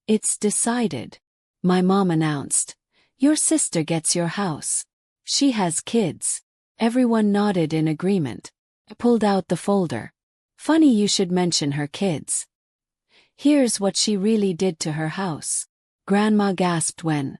It's decided, my mom announced. Your sister gets your house. She has kids. Everyone nodded in agreement. I pulled out the folder. Funny you should mention her kids. Here's what she really did to her house. Grandma gasped when.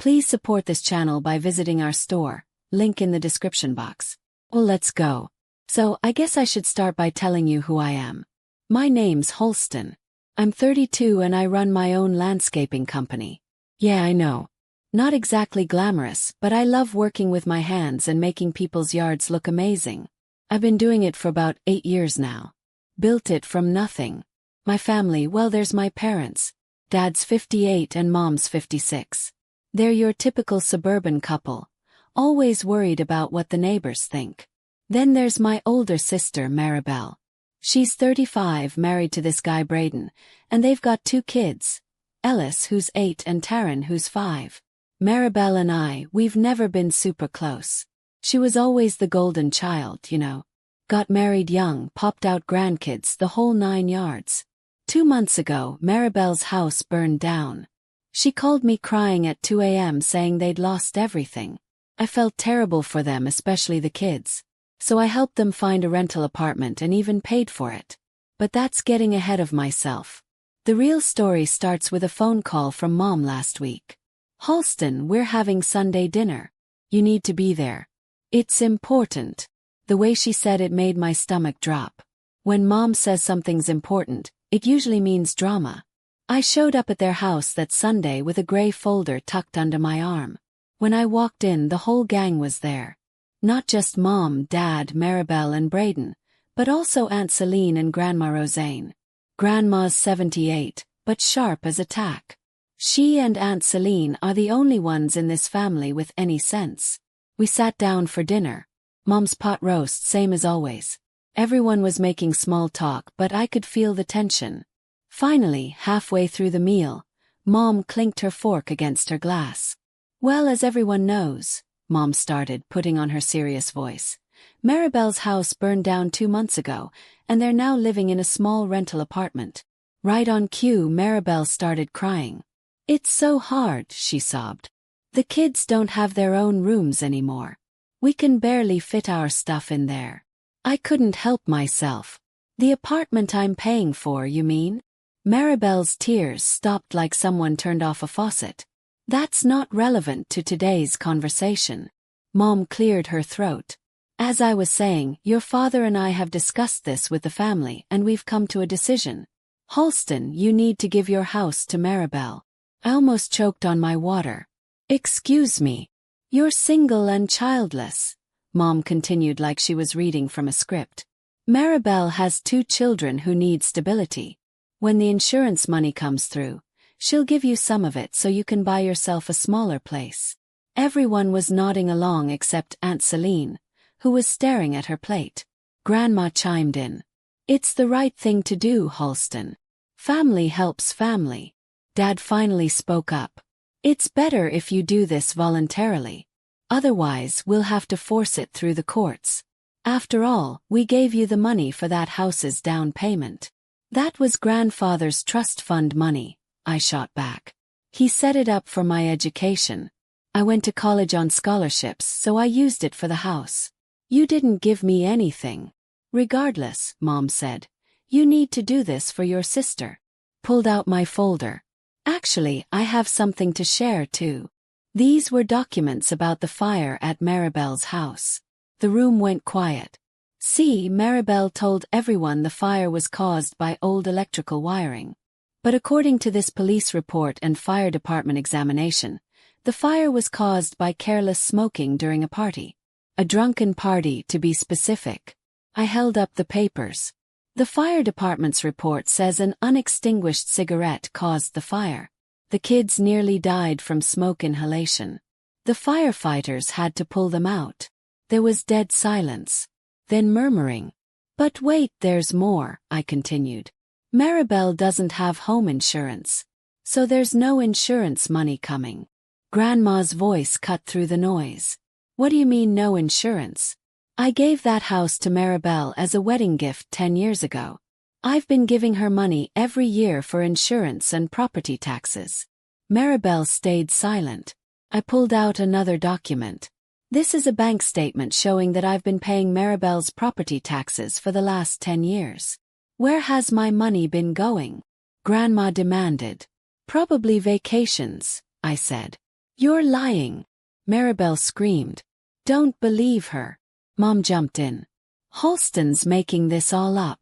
Please support this channel by visiting our store. Link in the description box. Well, let's go. So, I guess I should start by telling you who I am. My name's Holston. I'm 32 and I run my own landscaping company. Yeah, I know. Not exactly glamorous, but I love working with my hands and making people's yards look amazing. I've been doing it for about 8 years now. Built it from nothing. My family, well, there's my parents. Dad's 58 and Mom's 56. They're your typical suburban couple, always worried about what the neighbors think. Then there's my older sister, Maribel. She's 35, married to this guy Braden, and they've got 2 kids. Ellis, who's 8, and Taryn, who's 5. Maribel and I, we've never been super close. She was always the golden child, you know. Got married young, popped out grandkids, the whole 9 yards. 2 months ago, Maribel's house burned down. She called me crying at 2 a.m. saying they'd lost everything. I felt terrible for them, especially the kids. So I helped them find a rental apartment and even paid for it. But that's getting ahead of myself. The real story starts with a phone call from Mom last week. Holston, we're having Sunday dinner. You need to be there. It's important. The way she said it made my stomach drop. When Mom says something's important, it usually means drama. I showed up at their house that Sunday with a gray folder tucked under my arm. When I walked in, the whole gang was there. Not just Mom, Dad, Maribel and Braden, but also Aunt Celine and Grandma Roseanne. Grandma's 78, but sharp as a tack. She and Aunt Celine are the only ones in this family with any sense. We sat down for dinner. Mom's pot roast, same as always. Everyone was making small talk, but I could feel the tension. Finally, halfway through the meal, Mom clinked her fork against her glass. Well, as everyone knows, Mom started, putting on her serious voice. Maribel's house burned down 2 months ago, and they're now living in a small rental apartment. Right on cue, Maribel started crying. It's so hard, she sobbed. The kids don't have their own rooms anymore. We can barely fit our stuff in there. I couldn't help myself. The apartment I'm paying for, you mean? Maribel's tears stopped like someone turned off a faucet. That's not relevant to today's conversation. Mom cleared her throat. As I was saying, your father and I have discussed this with the family and we've come to a decision. Holston, you need to give your house to Maribel. I almost choked on my water. Excuse me. You're single and childless, Mom continued like she was reading from a script. Maribel has 2 children who need stability. When the insurance money comes through, she'll give you some of it so you can buy yourself a smaller place. Everyone was nodding along except Aunt Celine, who was staring at her plate. Grandma chimed in. It's the right thing to do, Holston. Family helps family. Dad finally spoke up. It's better if you do this voluntarily. Otherwise, we'll have to force it through the courts. After all, we gave you the money for that house's down payment. That was grandfather's trust fund money, I shot back. He set it up for my education. I went to college on scholarships, so I used it for the house. You didn't give me anything. Regardless, Mom said, you need to do this for your sister. Pulled out my folder. Actually, I have something to share too. These were documents about the fire at Maribel's house. The room went quiet. See, Maribel told everyone the fire was caused by old electrical wiring. But according to this police report and fire department examination, the fire was caused by careless smoking during a party. A drunken party, to be specific. I held up the papers. The fire department's report says an unextinguished cigarette caused the fire. The kids nearly died from smoke inhalation. The firefighters had to pull them out. There was dead silence. Then murmuring. But wait, there's more, I continued. Maribel doesn't have home insurance. So there's no insurance money coming. Grandma's voice cut through the noise. What do you mean no insurance? I gave that house to Maribel as a wedding gift 10 years ago. I've been giving her money every year for insurance and property taxes. Maribel stayed silent. I pulled out another document. This is a bank statement showing that I've been paying Maribel's property taxes for the last 10 years. Where has my money been going? Grandma demanded. Probably vacations, I said. You're lying. Maribel screamed. Don't believe her. Mom jumped in. Halston's making this all up.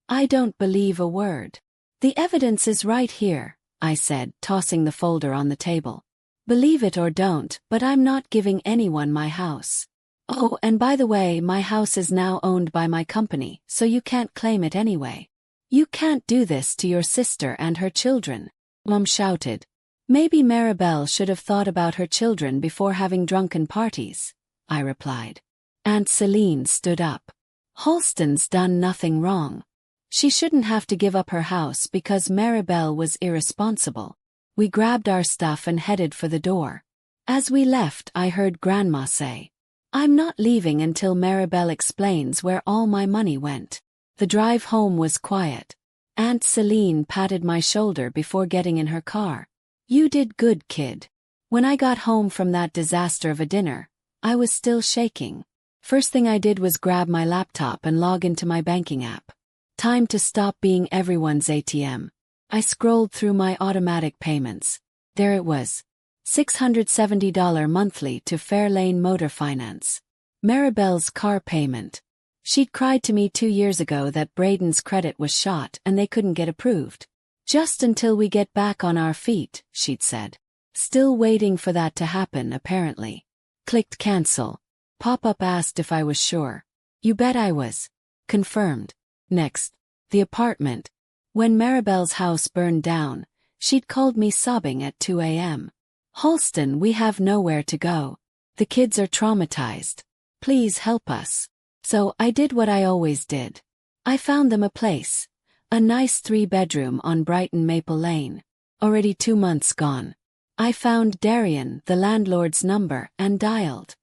I don't believe a word. The evidence is right here, I said, tossing the folder on the table. Believe it or don't, but I'm not giving anyone my house. Oh, and by the way, my house is now owned by my company, so you can't claim it anyway. You can't do this to your sister and her children, Mom shouted. Maybe Maribel should have thought about her children before having drunken parties, I replied. Aunt Celine stood up. Halston's done nothing wrong. She shouldn't have to give up her house because Maribel was irresponsible. We grabbed our stuff and headed for the door. As we left, I heard Grandma say, I'm not leaving until Maribel explains where all my money went. The drive home was quiet. Aunt Celine patted my shoulder before getting in her car. You did good, kid. When I got home from that disaster of a dinner, I was still shaking. First thing I did was grab my laptop and log into my banking app. Time to stop being everyone's ATM. I scrolled through my automatic payments. There it was. $670 monthly to Fairlane Motor Finance. Maribel's car payment. She'd cried to me 2 years ago that Braden's credit was shot and they couldn't get approved. Just until we get back on our feet, she'd said. Still waiting for that to happen, apparently. Clicked cancel. Pop-up asked if I was sure. You bet I was. Confirmed. Next. The apartment. When Maribel's house burned down, she'd called me sobbing at 2 a.m. Halston, we have nowhere to go. The kids are traumatized. Please help us. So I did what I always did. I found them a place. A nice 3-bedroom on Brighton Maple Lane. Already 2 months gone. I found Darian, the landlord's number, and dialed.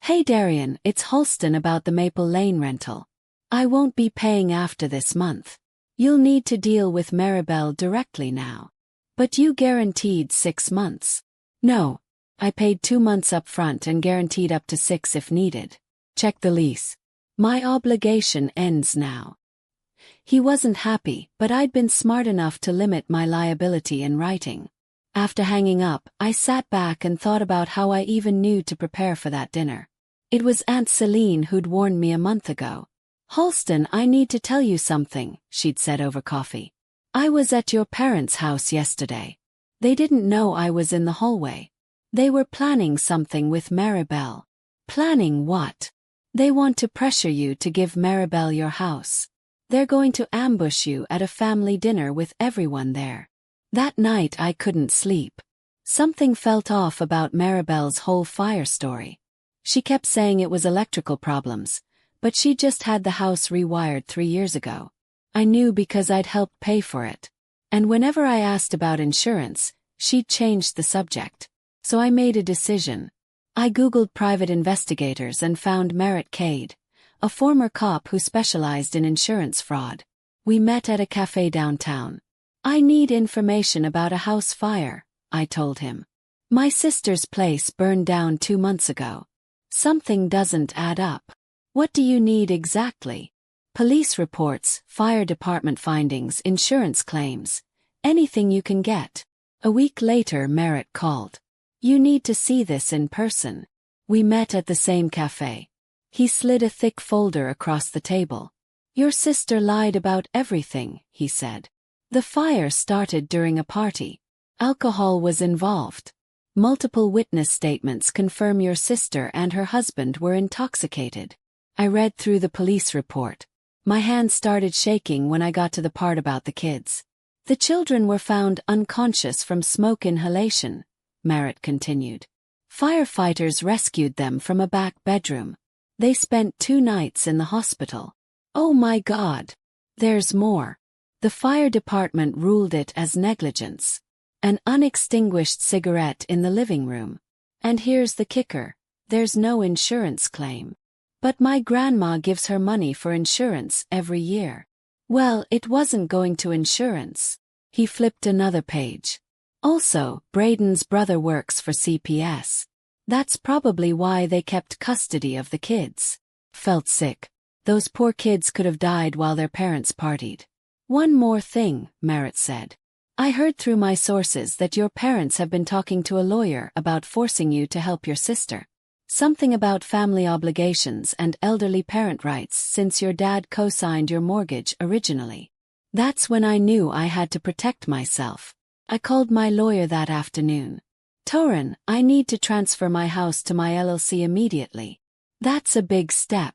Hey Darian, it's Halston about the Maple Lane rental. I won't be paying after this month. You'll need to deal with Maribel directly now. But you guaranteed 6 months. No. I paid 2 months up front and guaranteed up to 6 if needed. Check the lease. My obligation ends now. He wasn't happy, but I'd been smart enough to limit my liability in writing. After hanging up, I sat back and thought about how I even knew to prepare for that dinner. It was Aunt Celine who'd warned me a month ago. Halston, I need to tell you something, she'd said over coffee. I was at your parents' house yesterday. They didn't know I was in the hallway. They were planning something with Maribel. Planning what? They want to pressure you to give Maribel your house. They're going to ambush you at a family dinner with everyone there. That night I couldn't sleep. Something felt off about Maribel's whole fire story. She kept saying it was electrical problems, but she just had the house rewired 3 years ago. I knew because I'd helped pay for it. And whenever I asked about insurance, she'd changed the subject. So I made a decision. I Googled private investigators and found Merritt Cade, a former cop who specialized in insurance fraud. We met at a cafe downtown. I need information about a house fire, I told him. My sister's place burned down 2 months ago. Something doesn't add up. What do you need exactly? Police reports, fire department findings, insurance claims. Anything you can get. A week later Merritt called. You need to see this in person. We met at the same cafe. He slid a thick folder across the table. Your sister lied about everything, he said. The fire started during a party. Alcohol was involved. Multiple witness statements confirm your sister and her husband were intoxicated. I read through the police report. My hands started shaking when I got to the part about the kids. The children were found unconscious from smoke inhalation, Merritt continued. Firefighters rescued them from a back bedroom. They spent 2 nights in the hospital. Oh my God! There's more. The fire department ruled it as negligence. An unextinguished cigarette in the living room. And here's the kicker. There's no insurance claim. But my grandma gives her money for insurance every year. Well, it wasn't going to insurance. He flipped another page. Also, Braden's brother works for CPS. That's probably why they kept custody of the kids. Felt sick. Those poor kids could have died while their parents partied. One more thing, Merritt said. I heard through my sources that your parents have been talking to a lawyer about forcing you to help your sister. Something about family obligations and elderly parent rights since your dad co-signed your mortgage originally. That's when I knew I had to protect myself. I called my lawyer that afternoon. Torin, I need to transfer my house to my LLC immediately. That's a big step.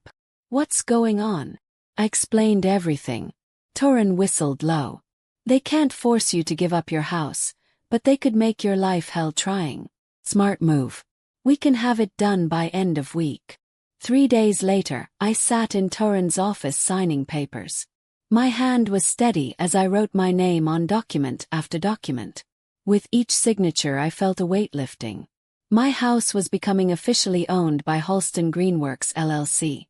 What's going on? I explained everything. Torin whistled low. They can't force you to give up your house, but they could make your life hell trying. Smart move. We can have it done by end of week. 3 days later, I sat in Torin's office signing papers. My hand was steady as I wrote my name on document after document. With each signature I felt a weight lifting. My house was becoming officially owned by Halston Greenworks LLC,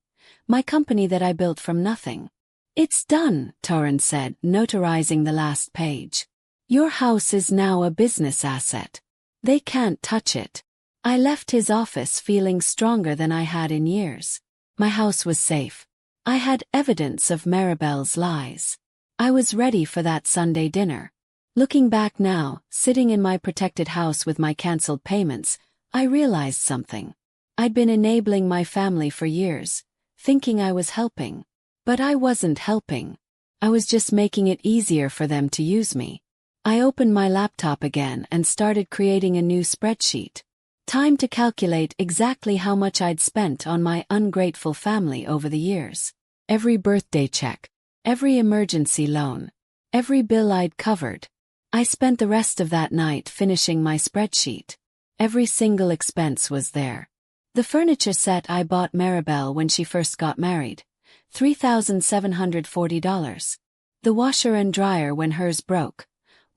my company that I built from nothing. It's done, Torin said, notarizing the last page. Your house is now a business asset. They can't touch it. I left his office feeling stronger than I had in years. My house was safe. I had evidence of Maribel's lies. I was ready for that Sunday dinner. Looking back now, sitting in my protected house with my cancelled payments, I realized something. I'd been enabling my family for years, thinking I was helping. But I wasn't helping. I was just making it easier for them to use me. I opened my laptop again and started creating a new spreadsheet. Time to calculate exactly how much I'd spent on my ungrateful family over the years. Every birthday check, every emergency loan, every bill I'd covered. I spent the rest of that night finishing my spreadsheet. Every single expense was there. The furniture set I bought Maribel when she first got married, $3,740. The washer and dryer when hers broke,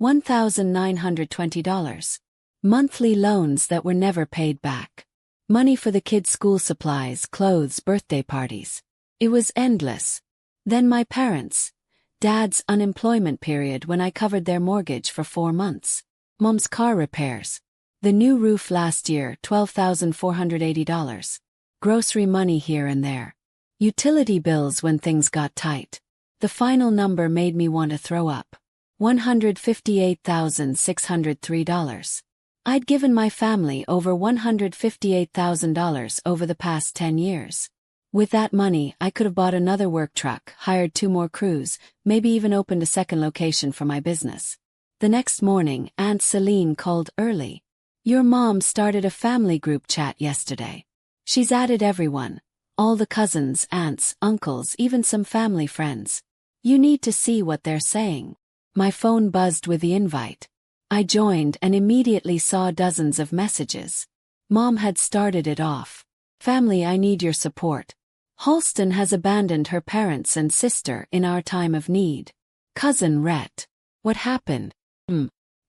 $1,920. Monthly loans that were never paid back. Money for the kids' school supplies, clothes, birthday parties. It was endless. Then my parents. Dad's unemployment period when I covered their mortgage for 4 months. Mom's car repairs. The new roof last year, $12,480. Grocery money here and there. Utility bills when things got tight. The final number made me want to throw up. $158,603. I'd given my family over $158,000 over the past 10 years. With that money, I could have bought another work truck, hired 2 more crews, maybe even opened a second location for my business. The next morning, Aunt Celine called early. Your mom started a family group chat yesterday. She's added everyone. All the cousins, aunts, uncles, even some family friends. You need to see what they're saying. My phone buzzed with the invite. I joined and immediately saw dozens of messages. Mom had started it off. Family, I need your support. Halston has abandoned her parents and sister in our time of need. Cousin Rhett. What happened?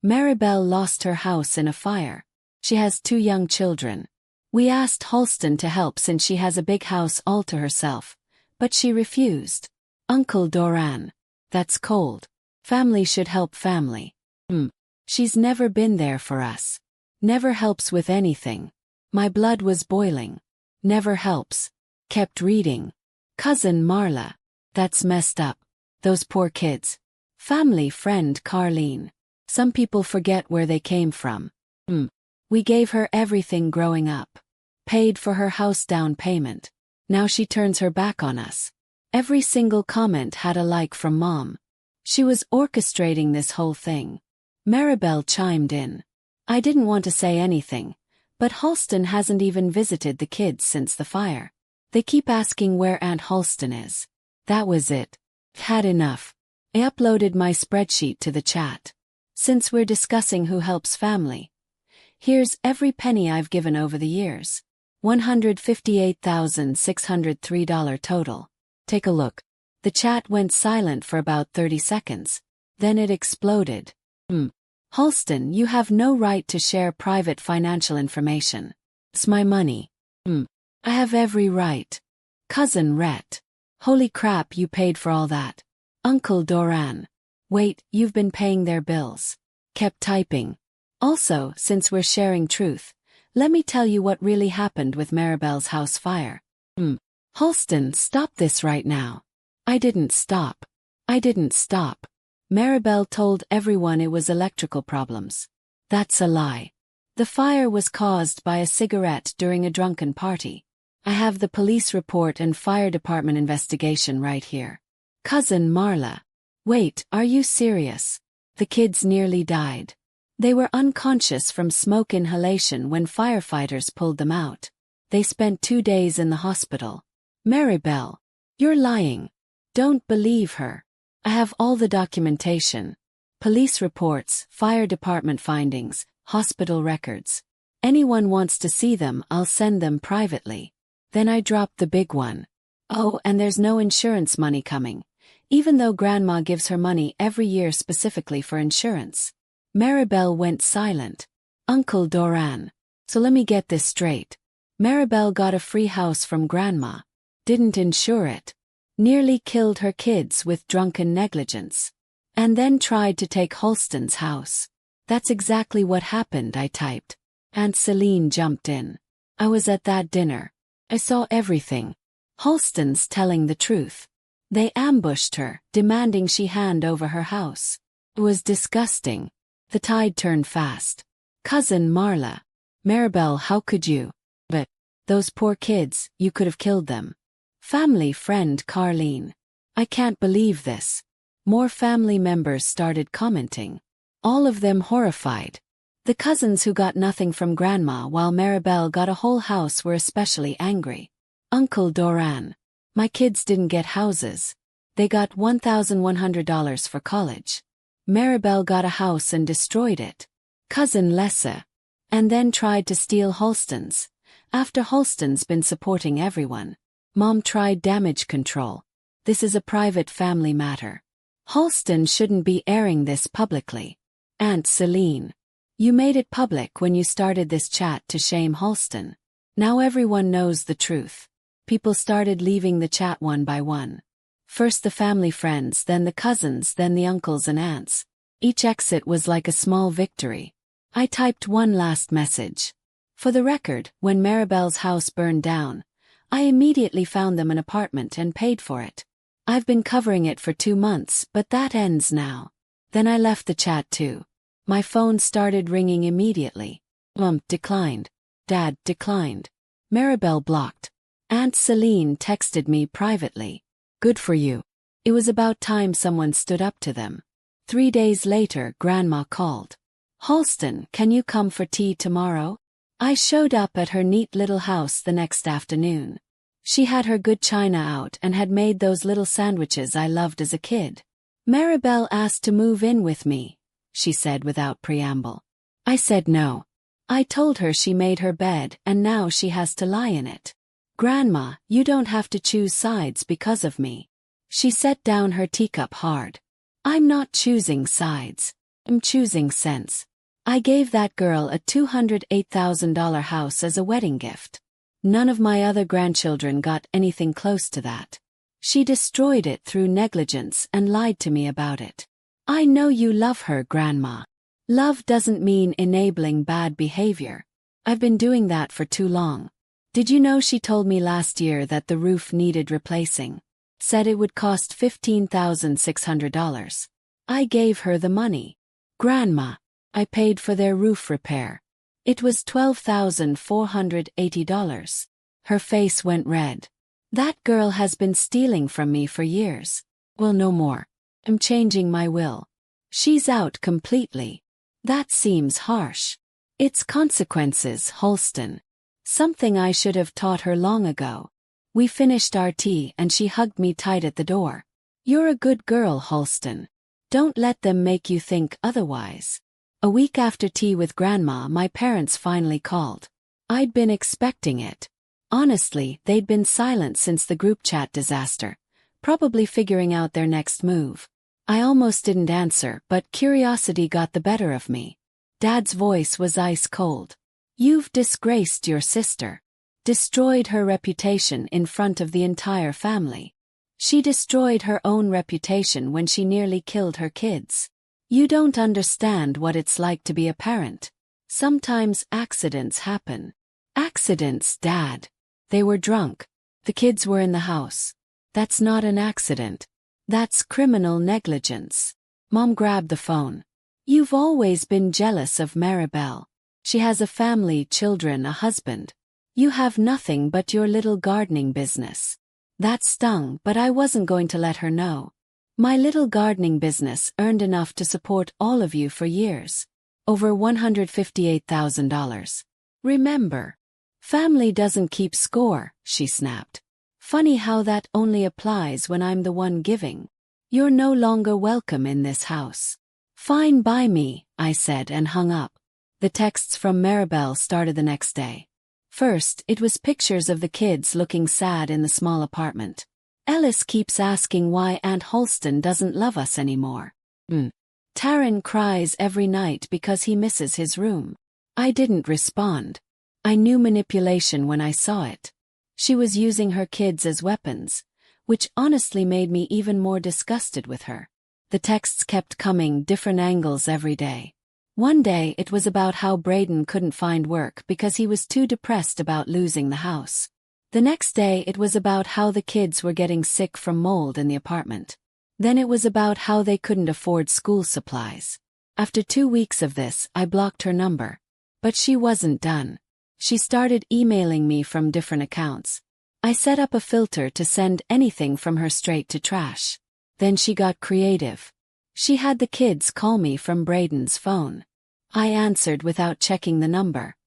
Maribel lost her house in a fire. She has 2 young children. We asked Halston to help since she has a big house all to herself, but she refused. Uncle Doran. That's cold. Family should help family. She's never been there for us. Never helps with anything. My blood was boiling. Never helps. Kept reading. Cousin Marla. That's messed up. Those poor kids. Family friend Carlene. Some people forget where they came from. We gave her everything growing up. Paid for her house down payment. Now she turns her back on us. Every single comment had a like from Mom. She was orchestrating this whole thing. Maribel chimed in. I didn't want to say anything, but Halston hasn't even visited the kids since the fire. They keep asking where Aunt Halston is. That was it. Had enough. I uploaded my spreadsheet to the chat. Since we're discussing who helps family, here's every penny I've given over the years. $158,603 total. Take a look. The chat went silent for about 30 seconds. Then it exploded. Halston, you have no right to share private financial information. It's my money. I have every right. Cousin Rhett. Holy crap, you paid for all that. Uncle Doran. Wait, you've been paying their bills. Kept typing. Also, since we're sharing truth, let me tell you what really happened with Maribel's house fire. Halston, stop this right now. I didn't stop. Maribel told everyone it was electrical problems. That's a lie. The fire was caused by a cigarette during a drunken party. I have the police report and fire department investigation right here. Cousin Marla. Wait, are you serious? The kids nearly died. They were unconscious from smoke inhalation when firefighters pulled them out. They spent 2 days in the hospital. Maribel. You're lying. Don't believe her. I have all the documentation. Police reports, fire department findings, hospital records. Anyone wants to see them, I'll send them privately. Then I dropped the big one. Oh, and there's no insurance money coming, even though Grandma gives her money every year specifically for insurance. Maribel went silent. Uncle Doran. So let me get this straight. Maribel got a free house from Grandma. Didn't insure it. Nearly killed her kids with drunken negligence. And then tried to take Halston's house. That's exactly what happened, I typed. Aunt Celine jumped in. I was at that dinner. I saw everything. Halston's telling the truth. They ambushed her, demanding she hand over her house. It was disgusting. The tide turned fast. Cousin Marla. Maribel, how could you? But those poor kids, you could have killed them. Family friend Carlene. I can't believe this. More family members started commenting. All of them horrified. The cousins who got nothing from Grandma while Maribel got a whole house were especially angry. Uncle Doran. My kids didn't get houses. They got $1,100 for college. Maribel got a house and destroyed it. Cousin Lessa. And then tried to steal Halston's. After Halston's been supporting everyone. Mom tried damage control. This is a private family matter. Halston shouldn't be airing this publicly. Aunt Celine. You made it public when you started this chat to shame Halston. Now everyone knows the truth. People started leaving the chat one by one. First the family friends, then the cousins, then the uncles and aunts. Each exit was like a small victory. I typed one last message. For the record, when Maribel's house burned down, I immediately found them an apartment and paid for it. I've been covering it for 2 months, but that ends now. Then I left the chat too. My phone started ringing immediately. Declined. Dad, declined. Maribel blocked. Aunt Celine texted me privately. Good for you. It was about time someone stood up to them. 3 days later, Grandma called. Halston, can you come for tea tomorrow? I showed up at her neat little house the next afternoon. She had her good china out and had made those little sandwiches I loved as a kid. Maribel asked to move in with me, she said without preamble. I said no. I told her she made her bed and now she has to lie in it. Grandma, you don't have to choose sides because of me. She set down her teacup hard. I'm not choosing sides. I'm choosing sense. I gave that girl a $208,000 house as a wedding gift. None of my other grandchildren got anything close to that. She destroyed it through negligence and lied to me about it. I know you love her, Grandma. Love doesn't mean enabling bad behavior. I've been doing that for too long. Did you know she told me last year that the roof needed replacing? Said it would cost $15,600. I gave her the money. Grandma, I paid for their roof repair. It was $12,480. Her face went red. That girl has been stealing from me for years. Well, no more. I'm changing my will. She's out completely. That seems harsh. It's consequences, Halston. Something I should have taught her long ago. We finished our tea and she hugged me tight at the door. You're a good girl, Halston. Don't let them make you think otherwise. A week after tea with Grandma, my parents finally called. I'd been expecting it. Honestly, they'd been silent since the group chat disaster, probably figuring out their next move. I almost didn't answer, but curiosity got the better of me. Dad's voice was ice cold. You've disgraced your sister. Destroyed her reputation in front of the entire family. She destroyed her own reputation when she nearly killed her kids. You don't understand what it's like to be a parent. Sometimes accidents happen. Accidents, Dad. They were drunk. The kids were in the house. That's not an accident. That's criminal negligence. Mom grabbed the phone. You've always been jealous of Maribel. She has a family, children, a husband. You have nothing but your little gardening business. That stung, but I wasn't going to let her know. My little gardening business earned enough to support all of you for years. Over $158,000. Remember, family doesn't keep score, she snapped. Funny how that only applies when I'm the one giving. You're no longer welcome in this house. Fine by me, I said and hung up. The texts from Maribel started the next day. First, it was pictures of the kids looking sad in the small apartment. Ellis keeps asking why Aunt Holston doesn't love us anymore. Taryn cries every night because he misses his room. I didn't respond. I knew manipulation when I saw it. She was using her kids as weapons, which honestly made me even more disgusted with her. The texts kept coming, different angles every day. One day it was about how Braden couldn't find work because he was too depressed about losing the house. The next day it was about how the kids were getting sick from mold in the apartment. Then it was about how they couldn't afford school supplies. After 2 weeks of this, I blocked her number. But she wasn't done. She started emailing me from different accounts. I set up a filter to send anything from her straight to trash. Then she got creative. She had the kids call me from Braden's phone. I answered without checking the number.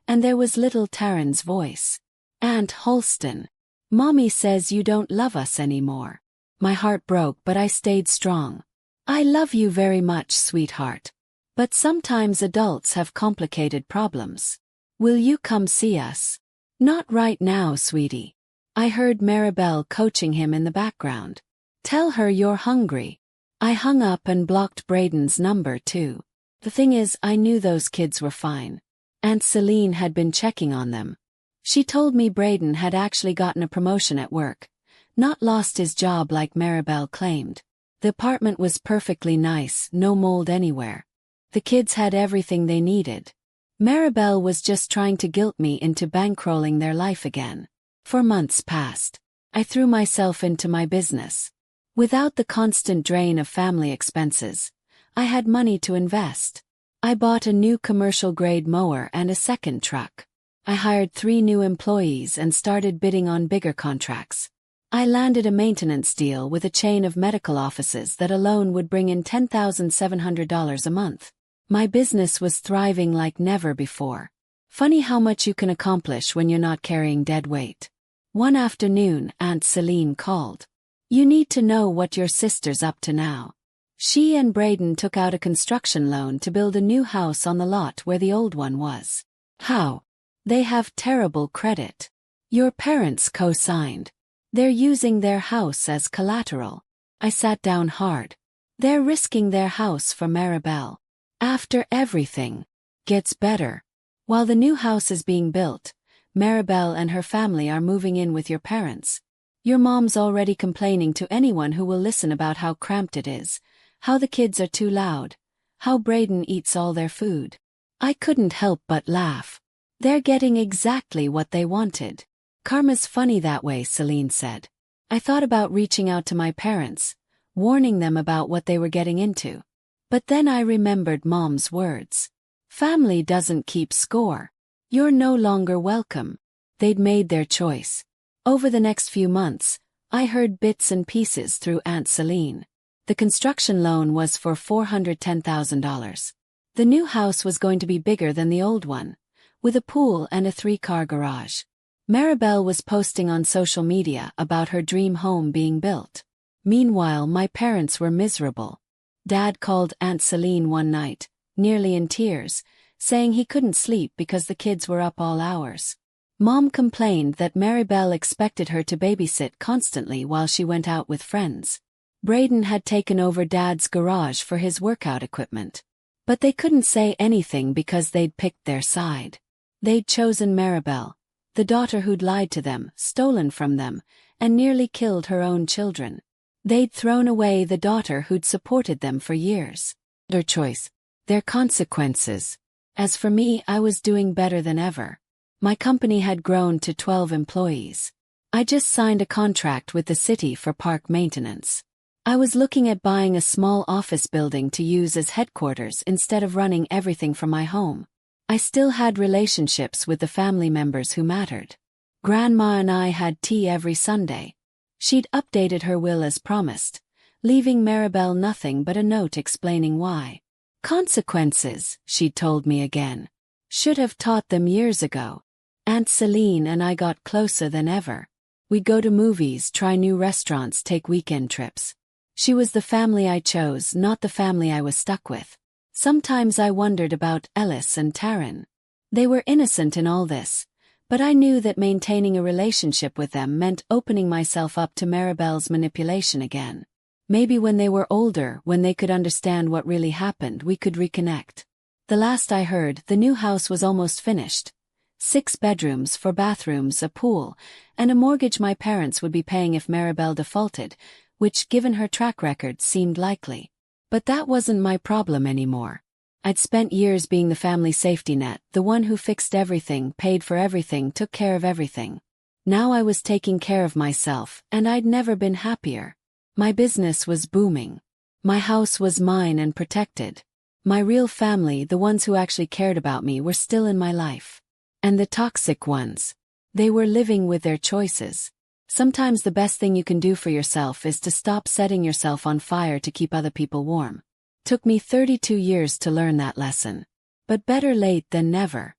And there was little Taryn's voice. Aunt Holston. Mommy says you don't love us anymore. My heart broke, but I stayed strong. I love you very much, sweetheart. But sometimes adults have complicated problems. Will you come see us? Not right now, sweetie. I heard Maribel coaching him in the background. Tell her you're hungry. I hung up and blocked Braden's number too. The thing is, I knew those kids were fine. Aunt Celine had been checking on them. She told me Braden had actually gotten a promotion at work, not lost his job like Maribel claimed. The apartment was perfectly nice, no mold anywhere. The kids had everything they needed. Maribel was just trying to guilt me into bankrolling their life again. For months passed. I threw myself into my business. Without the constant drain of family expenses, I had money to invest. I bought a new commercial-grade mower and a second truck. I hired 3 new employees and started bidding on bigger contracts. I landed a maintenance deal with a chain of medical offices that alone would bring in $10,700 a month. My business was thriving like never before. Funny how much you can accomplish when you're not carrying dead weight. One afternoon, Aunt Celine called. You need to know what your sister's up to now. She and Braden took out a construction loan to build a new house on the lot where the old one was. How? They have terrible credit. Your parents co-signed. They're using their house as collateral. I sat down hard. They're risking their house for Maribel. After everything gets better. While the new house is being built, Maribel and her family are moving in with your parents. Your mom's already complaining to anyone who will listen about how cramped it is, how the kids are too loud, how Braden eats all their food. I couldn't help but laugh. They're getting exactly what they wanted. Karma's funny that way, Celine said. I thought about reaching out to my parents, warning them about what they were getting into. But then I remembered Mom's words. Family doesn't keep score. You're no longer welcome. They'd made their choice. Over the next few months, I heard bits and pieces through Aunt Celine. The construction loan was for $410,000. The new house was going to be bigger than the old one, with a pool and a 3-car garage. Maribel was posting on social media about her dream home being built. Meanwhile, my parents were miserable. Dad called Aunt Celine one night, nearly in tears, saying he couldn't sleep because the kids were up all hours. Mom complained that Maribel expected her to babysit constantly while she went out with friends. Braden had taken over Dad's garage for his workout equipment. But they couldn't say anything because they'd picked their side. They'd chosen Maribel, The daughter who'd lied to them, stolen from them, and nearly killed her own children. They'd thrown away the daughter who'd supported them for years. Their choice. Their consequences. As for me, I was doing better than ever. My company had grown to 12 employees. I just signed a contract with the city for park maintenance. I was looking at buying a small office building to use as headquarters instead of running everything from my home. I still had relationships with the family members who mattered. Grandma and I had tea every Sunday. She'd updated her will as promised, leaving Maribel nothing but a note explaining why. Consequences, she'd told me again. Should have taught them years ago. Aunt Celine and I got closer than ever. We'd go to movies, try new restaurants, take weekend trips. She was the family I chose, not the family I was stuck with. Sometimes I wondered about Ellis and Taryn. They were innocent in all this, but I knew that maintaining a relationship with them meant opening myself up to Maribel's manipulation again. Maybe when they were older, when they could understand what really happened, we could reconnect. The last I heard, the new house was almost finished. 6 bedrooms, 4 bathrooms, a pool, and a mortgage my parents would be paying if Maribel defaulted, which, given her track record, seemed likely. But that wasn't my problem anymore. I'd spent years being the family safety net, the one who fixed everything, paid for everything, took care of everything. Now I was taking care of myself, and I'd never been happier. My business was booming. My house was mine and protected. My real family, the ones who actually cared about me, were still in my life. And the toxic ones. They were living with their choices. Sometimes the best thing you can do for yourself is to stop setting yourself on fire to keep other people warm. Took me 32 years to learn that lesson. But better late than never.